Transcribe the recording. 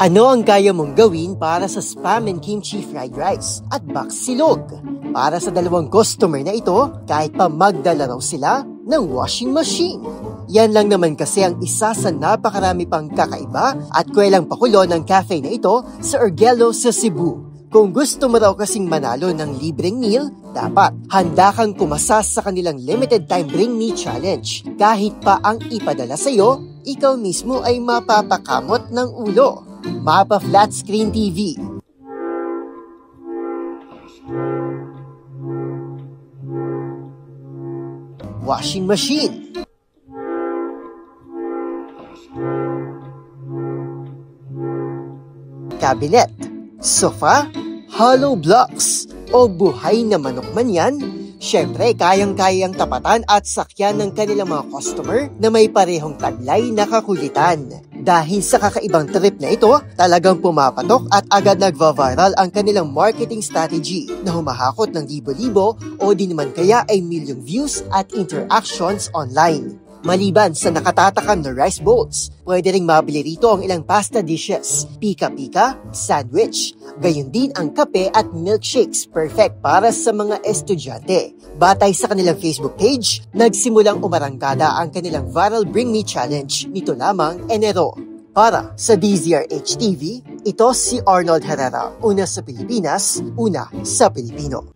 Ano ang kaya mong gawin para sa spam and kimchi fried rice at box silog? Para sa dalawang customer na ito, kahit pa magdala raw sila ng washing machine. Yan lang naman kasi ang isa sa napakarami pang kakaiba at kwelang pakulo ng cafe na ito sa Ergelo sa Cebu. Kung gusto mo raw kasing manalo ng libreng meal, dapat handa kang kumasa sa kanilang limited time Bring Me Challenge. Kahit pa ang ipadala sa'yo, ikaw mismo ay mapapakamot ng ulo. Mapa Flat Screen TV. Washing machine. Cabinet. Sofa. Hollow blocks. O buhay na manok man yan, syempre kayang-kayang tapatan at sakyan ng kanilang mga customer na may parehong taglay na kakulitan. Dahil sa kakaibang trip na ito, talagang pumapatok at agad nagva-viral ang kanilang marketing strategy na humahakot ng libo-libo o di naman kaya ay milyong views at interactions online. Maliban sa nakatatakam na rice bowls, pwede ring mabili rito ang ilang pasta dishes, pika-pika, sandwich, gayon din ang kape at milkshakes perfect para sa mga estudyante. Batay sa kanilang Facebook page, nagsimulang umarangkada ang kanilang viral Bring Me Challenge nito lamang Enero. Para sa DZRH TV, ito si Arnold Herrera, una sa Pilipinas, una sa Pilipino.